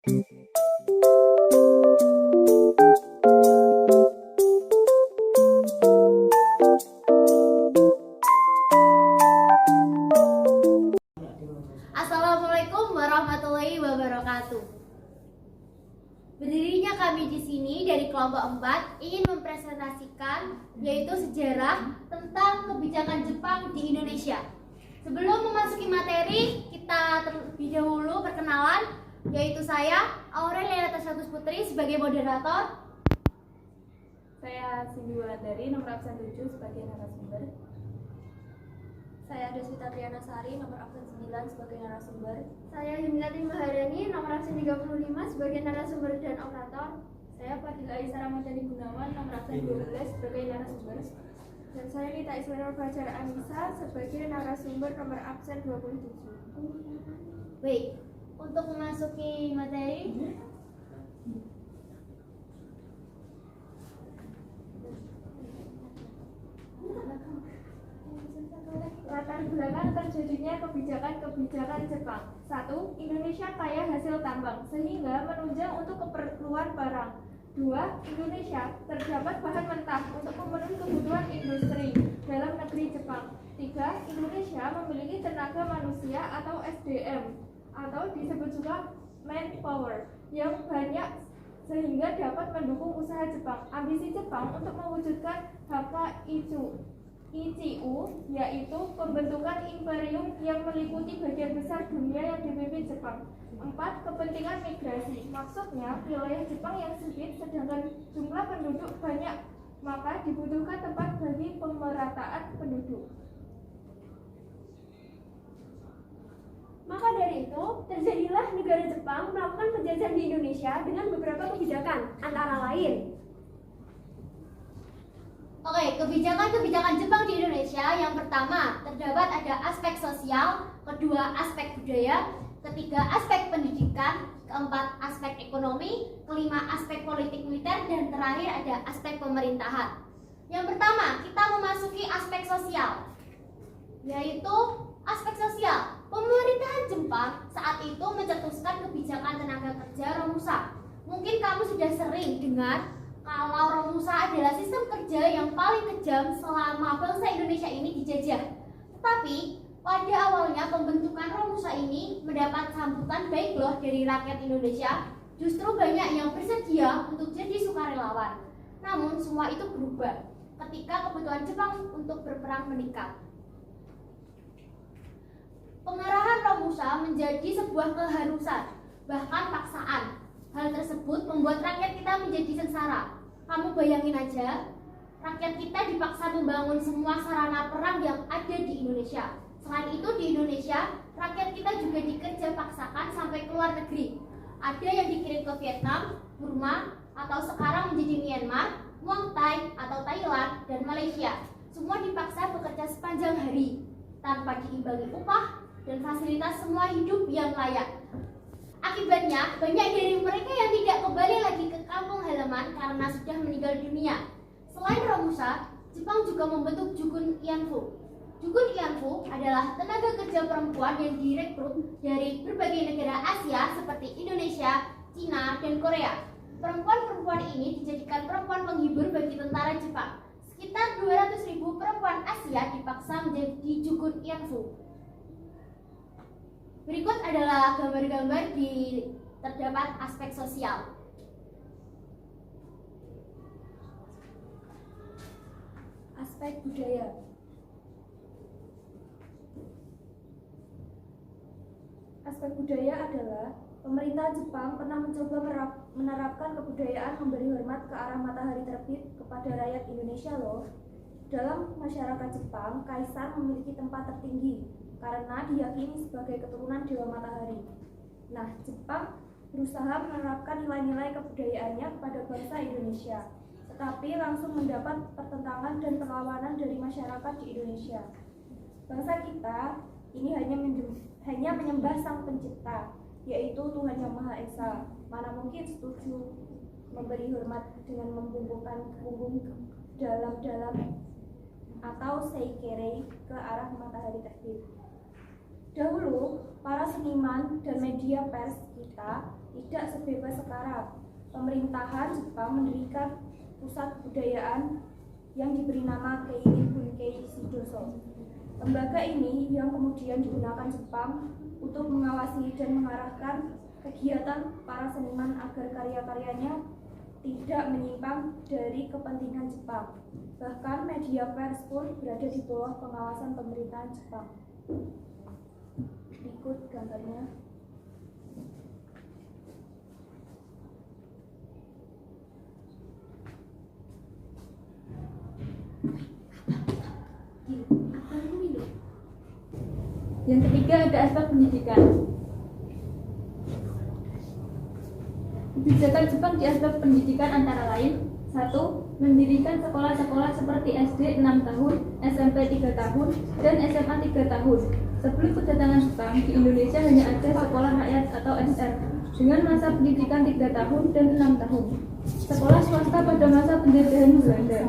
Assalamualaikum warahmatullahi wabarakatuh. Berdirinya kami di sini dari kelompok 4 ingin mempresentasikan yaitu sejarah tentang kebijakan Jepang di Indonesia. Sebelum memasuki materi, kita terlebih dahulu perkenalan, yaitu saya Aurelia Tasyatus Putri sebagai moderator. Saya Cindy Wulandari, nomor absen 7 sebagai narasumber. Saya Deswita Trianasari, nomor absen 9 sebagai narasumber. Saya Yunati Maharani, nomor absen 35 sebagai narasumber dan operator. Saya Fadila Aisyah Ramadhani Gunawan, nomor absen 12 sebagai narasumber. Dan saya Nita Ismail Fajar Anissa sebagai narasumber nomor absen 27. Baik, untuk memasuki materi, Latar belakang terjadinya kebijakan-kebijakan Jepang. 1. Indonesia kaya hasil tambang sehingga menunjang untuk keperluan barang. 2. Indonesia terdapat bahan mentah untuk memenuhi kebutuhan industri dalam negeri Jepang. 3. Indonesia memiliki tenaga manusia atau SDM atau disebut juga manpower yang banyak sehingga dapat mendukung usaha Jepang. Ambisi Jepang untuk mewujudkan HKICU, yaitu pembentukan imperium yang meliputi bagian besar dunia yang dipimpin Jepang. 4. Kepentingan migrasi, maksudnya wilayah Jepang yang sempit sedangkan jumlah penduduk banyak, maka dibutuhkan tempat bagi pemerataan penduduk. Maka dari itu, terjadilah negara Jepang melakukan penjajahan di Indonesia dengan beberapa kebijakan, antara lain: kebijakan Jepang di Indonesia. Yang pertama, terdapat ada aspek sosial, kedua aspek budaya, ketiga aspek pendidikan, keempat aspek ekonomi, kelima aspek politik militer, dan terakhir ada aspek pemerintahan. Yang pertama, kita memasuki aspek sosial, yaitu aspek sosial. Pemerintahan Jepang saat itu mencetuskan kebijakan tenaga kerja Romusa. Mungkin kamu sudah sering dengar kalau Romusa adalah sistem kerja yang paling kejam selama bangsa Indonesia ini dijajah. Tetapi pada awalnya pembentukan Romusa ini mendapat sambutan baik loh dari rakyat Indonesia. Justru banyak yang bersedia untuk jadi sukarelawan. Namun semua itu berubah ketika kebutuhan Jepang untuk berperang meningkat. Pengarahan Romusa menjadi sebuah keharusan, bahkan paksaan. Hal tersebut membuat rakyat kita menjadi sengsara. Kamu bayangin aja, rakyat kita dipaksa membangun semua sarana perang yang ada di Indonesia. Selain itu di Indonesia, rakyat kita juga dikerja paksakan sampai ke luar negeri. Ada yang dikirim ke Vietnam, Burma, atau sekarang menjadi Myanmar, Muang Thai, atau Thailand, dan Malaysia. Semua dipaksa bekerja sepanjang hari, tanpa diimbangi upah dan fasilitas semua hidup yang layak. Akibatnya, banyak dari mereka yang tidak kembali lagi ke kampung halaman karena sudah meninggal dunia. Selain Romusa, Jepang juga membentuk Jugun Ianfu. Jugun Ianfu adalah tenaga kerja perempuan yang direkrut dari berbagai negara Asia seperti Indonesia, Cina, dan Korea. Perempuan-perempuan ini dijadikan perempuan penghibur bagi tentara Jepang. Sekitar 200.000 perempuan Asia dipaksa menjadi Jugun Ianfu. Berikut adalah gambar-gambar di terdapat aspek sosial. Aspek budaya. Aspek budaya adalah pemerintah Jepang pernah mencoba menerapkan kebudayaan memberi hormat ke arah matahari terbit kepada rakyat Indonesia loh. Dalam masyarakat Jepang, kaisar memiliki tempat tertinggi karena diyakini sebagai keturunan Dewa Matahari. Nah, Jepang berusaha menerapkan nilai-nilai kebudayaannya kepada bangsa Indonesia, tetapi langsung mendapat pertentangan dan perlawanan dari masyarakat di Indonesia. Bangsa kita ini hanya menyembah Sang Pencipta, yaitu Tuhan Yang Maha Esa. Mana mungkin setuju memberi hormat dengan membungkukkan punggung dalam-dalam atau seikere ke arah matahari terbit. Dahulu, para seniman dan media pers kita tidak sebebas sekarang. Pemerintahan Jepang mendirikan pusat kebudayaan yang diberi nama Keizai Bunkei Shidoso. Lembaga ini yang kemudian digunakan Jepang untuk mengawasi dan mengarahkan kegiatan para seniman agar karya-karyanya tidak menyimpang dari kepentingan Jepang. Bahkan media pers pun berada di bawah pengawasan pemerintahan Jepang. Berikut gambarnya. Yang ketiga ada aspek pendidikan. Kebijakan Jepang di aspek pendidikan antara lain: 1. Mendirikan sekolah-sekolah seperti SD 6 tahun, SMP 3 tahun, dan SMA 3 tahun. Sebelum kedatangan Jepang, di Indonesia hanya ada sekolah rakyat atau SR dengan masa pendidikan 3 tahun dan 6 tahun. Sekolah swasta pada masa penjajahan Belanda.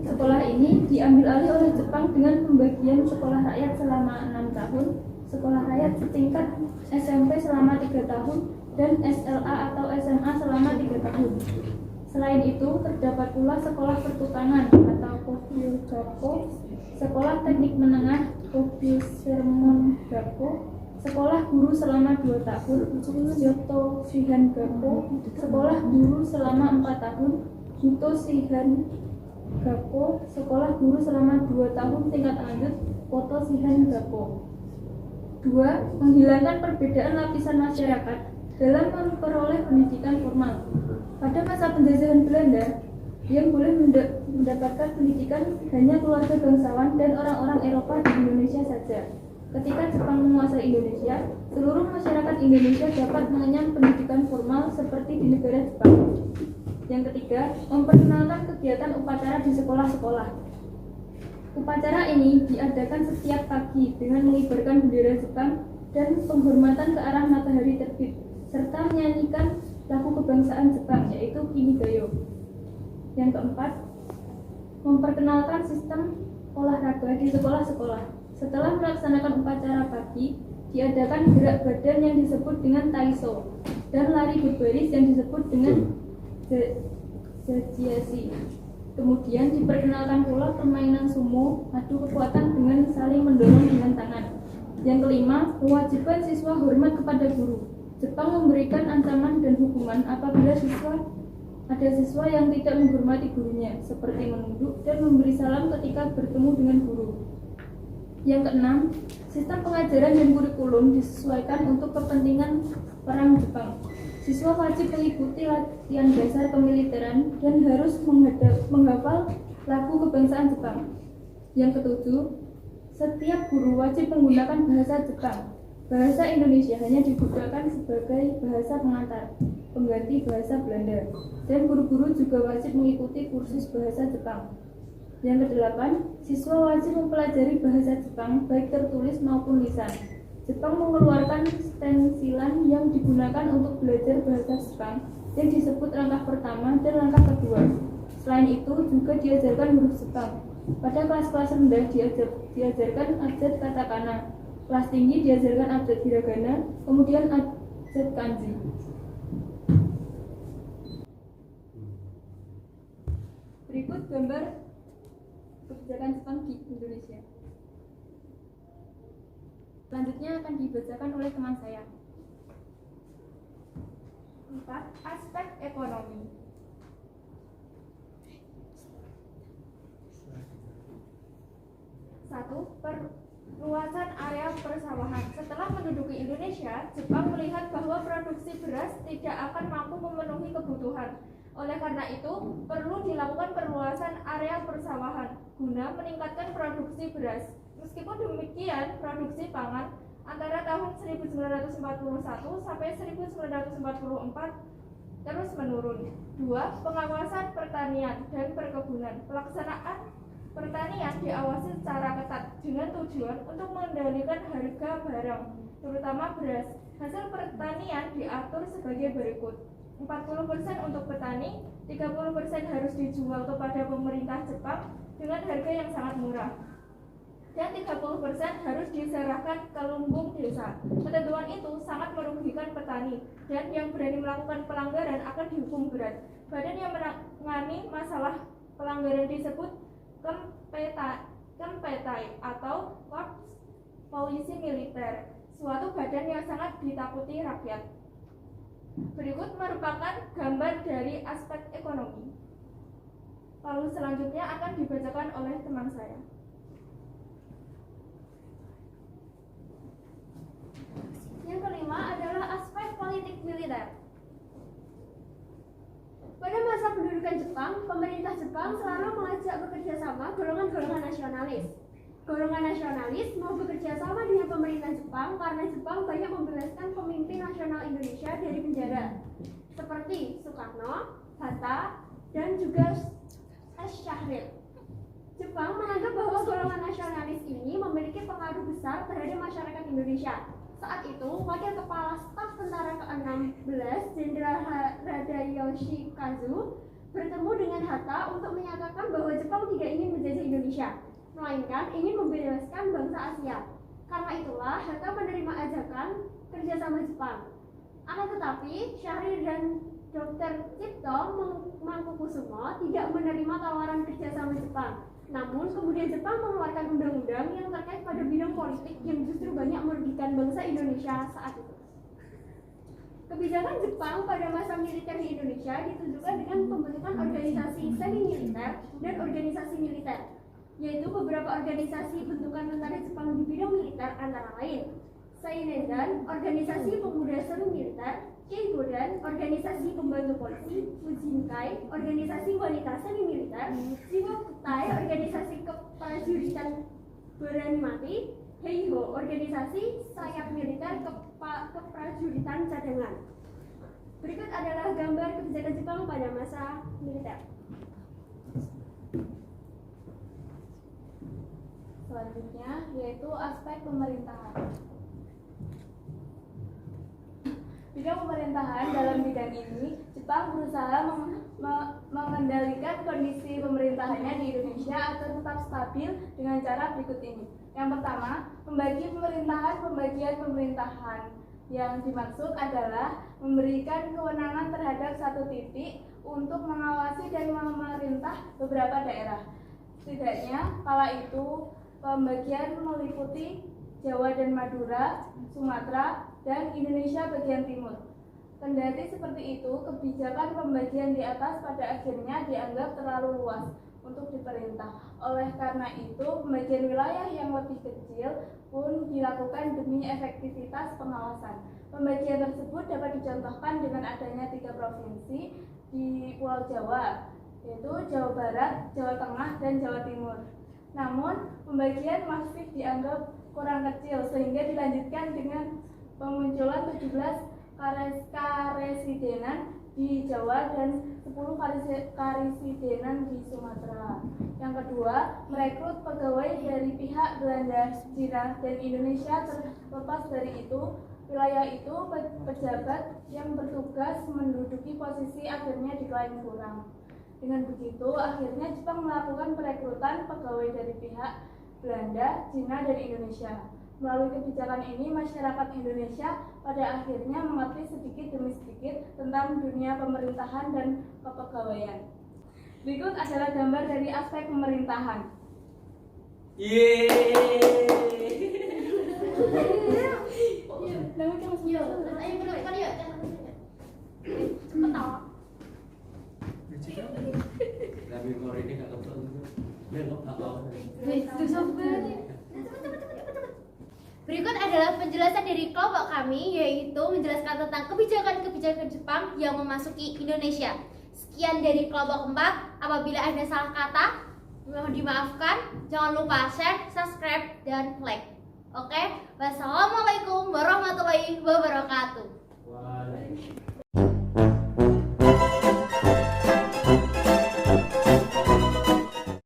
Sekolah ini diambil alih oleh Jepang dengan pembagian sekolah rakyat selama 6 tahun, sekolah rakyat setingkat SMP selama 3 tahun, dan SLA atau SMA selama 3 tahun. Selain itu, terdapat pula sekolah pertukangan atau Kokyugakko, sekolah teknik menengah Kokyusermon Gakko, sekolah guru selama 2 tahun, Yoto Shihan Gakko, sekolah guru selama 4 tahun, Yuto Shihan Gakko, sekolah guru selama 2 tahun tingkat lanjut, Koto Shihan Gakko. 2. Menghilangkan perbedaan lapisan masyarakat dalam memperoleh pendidikan formal. Pada masa penjajahan Belanda, yang boleh mendapatkan pendidikan hanya keluarga bangsawan dan orang-orang Eropa di Indonesia saja. Ketika Jepang menguasai Indonesia, seluruh masyarakat Indonesia dapat mengenyam pendidikan formal seperti di negara Jepang. Yang ketiga, memperkenalkan kegiatan upacara di sekolah-sekolah. Upacara ini diadakan setiap pagi dengan mengibarkan bendera Jepang dan penghormatan ke arah matahari terbit, serta menyanyikan lagu kebangsaan Jepang, yaitu Kimigayo. Yang keempat, memperkenalkan sistem olahraga di sekolah-sekolah. Setelah melaksanakan upacara pagi, diadakan gerak badan yang disebut dengan Taiso dan lari berbaris yang disebut dengan Zajiashi. Kemudian diperkenalkan pula permainan sumo, adu kekuatan dengan saling mendorong dengan tangan. Yang kelima, kewajiban siswa hormat kepada guru. Jepang memberikan ancaman dan hukuman apabila ada siswa yang tidak menghormati gurunya, seperti menunduk dan memberi salam ketika bertemu dengan guru. Yang keenam, sistem pengajaran dan kurikulum disesuaikan untuk kepentingan perang Jepang. Siswa wajib mengikuti latihan dasar kemiliteran dan harus menghafal lagu kebangsaan Jepang. Yang ketujuh, setiap guru wajib menggunakan bahasa Jepang. Bahasa Indonesia hanya digunakan sebagai bahasa pengantar, pengganti bahasa Belanda, dan guru-guru juga wajib mengikuti kursus bahasa Jepang. Yang kedelapan, siswa wajib mempelajari bahasa Jepang baik tertulis maupun lisan. Jepang mengeluarkan stensilan yang digunakan untuk belajar bahasa Jepang yang disebut langkah pertama dan langkah kedua. Selain itu juga diajarkan huruf Jepang. Pada kelas-kelas rendah diajarkan abjad katakana. Kelas tinggi diajarkan abjad hiragana, kemudian abjad kanji. Berikut gambar kebijakan Jepang di Indonesia. Selanjutnya akan dibacakan oleh teman saya. 4. Aspek ekonomi. 1. Perluasan area persawahan. Setelah menduduki Indonesia, Jepang melihat bahwa produksi beras tidak akan mampu memenuhi kebutuhan. Oleh karena itu, perlu dilakukan perluasan area persawahan guna meningkatkan produksi beras. Meskipun demikian, produksi pangan antara tahun 1941 sampai 1944 terus menurun. 2. Pengawasan pertanian dan perkebunan. Pelaksanaan pertanian diawasi secara ketat dengan tujuan untuk mengendalikan harga barang, terutama beras. Hasil pertanian diatur sebagai berikut: 40% untuk petani, 30% harus dijual kepada pemerintah Jepang dengan harga yang sangat murah. dan 30% harus diserahkan ke lumbung desa. Ketentuan itu sangat merugikan petani dan yang berani melakukan pelanggaran akan dihukum berat. Badan yang menangani masalah pelanggaran disebut Kempetai atau Korps Polisi Militer, suatu badan yang sangat ditakuti rakyat. Berikut merupakan gambar dari aspek ekonomi. Lalu selanjutnya akan dibacakan oleh teman saya. Yang kelima adalah aspek politik militer. Pada masa pendudukan Jepang, pemerintah Jepang selalu mengajak bekerja sama golongan-golongan nasionalis. Golongan nasionalis mau bekerja sama dengan pemerintah Jepang karena Jepang banyak membebaskan pemimpin nasional Indonesia dari penjara, seperti Soekarno, Hatta, dan juga Syahrir. Jepang menganggap bahwa golongan nasionalis ini memiliki pengaruh besar terhadap masyarakat Indonesia. Saat itu, Wakil Kepala Staf Tentara ke-16, Jenderal Hideyoshi Kazu, bertemu dengan Hatta untuk menyatakan bahwa Jepang tidak ingin menjajah Indonesia, melainkan ingin membebaskan bangsa Asia. Karena itulah, Hatta menerima ajakan kerjasama Jepang. Akan tetapi, Syahrir dan Dr. Cipto Mangkukusumo tidak menerima tawaran kerjasama Jepang. Namun, kemudian Jepang mengeluarkan undang-undang yang terkait pada bidang politik yang justru banyak merugikan bangsa Indonesia saat itu. Kebijakan Jepang pada masa militer di Indonesia ditunjukkan dengan pembentukan organisasi semi-militer dan organisasi militer, yaitu beberapa organisasi bentukan tentara Jepang di bidang militer antara lain Seinedan, organisasi pemuda semi-militer, Keigodan, organisasi pembantu polisi, Ujinkai, organisasi wanita semi-militer, Jiwokutai, organisasi keprajuritan berani mati, Heiho, organisasi sayap militer keprajuritan cadangan. Berikut adalah gambar kebijakan Jepang pada masa militer. Selanjutnya yaitu aspek pemerintahan. Bidang pemerintahan dalam bidang ini, Jepang berusaha mengendalikan kondisi pemerintahannya di Indonesia agar tetap stabil dengan cara berikut ini. Yang pertama, pembagian pemerintahan. Yang dimaksud adalah memberikan kewenangan terhadap satu titik untuk mengawasi dan memerintah beberapa daerah. Setidaknya, kala itu pembagian meliputi Jawa dan Madura, Sumatera, dan Indonesia bagian timur. Kendati seperti itu, kebijakan pembagian di atas pada akhirnya dianggap terlalu luas untuk diperintah. Oleh karena itu, pembagian wilayah yang lebih kecil pun dilakukan demi efektivitas pengawasan. Pembagian tersebut dapat dicontohkan dengan adanya 3 provinsi di Pulau Jawa, yaitu Jawa Barat, Jawa Tengah, dan Jawa Timur. Namun, pembagian masih dianggap kurang kecil sehingga dilanjutkan dengan pemunculan 17 karesidenan di Jawa dan 10 karesidenan di Sumatera. Yang kedua, merekrut pegawai dari pihak Belanda, Cina, dan Indonesia. Terlepas dari itu, wilayah itu pejabat yang bertugas menduduki posisi akhirnya diklaim kurang. Dengan begitu, akhirnya Jepang melakukan perekrutan pegawai dari pihak Belanda, Cina, dan Indonesia. Melalui kebijakan ini, masyarakat Indonesia pada akhirnya mengerti sedikit demi sedikit tentang dunia pemerintahan dan kepegawaian. Berikut adalah gambar dari aspek pemerintahan. Berikut adalah penjelasan dari kelompok kami, yaitu menjelaskan tentang kebijakan-kebijakan Jepang yang memasuki Indonesia. Sekian dari kelompok 4. Apabila ada salah kata, mohon dimaafkan. Jangan lupa share, subscribe, dan like. Oke, wassalamualaikum warahmatullahi wabarakatuh.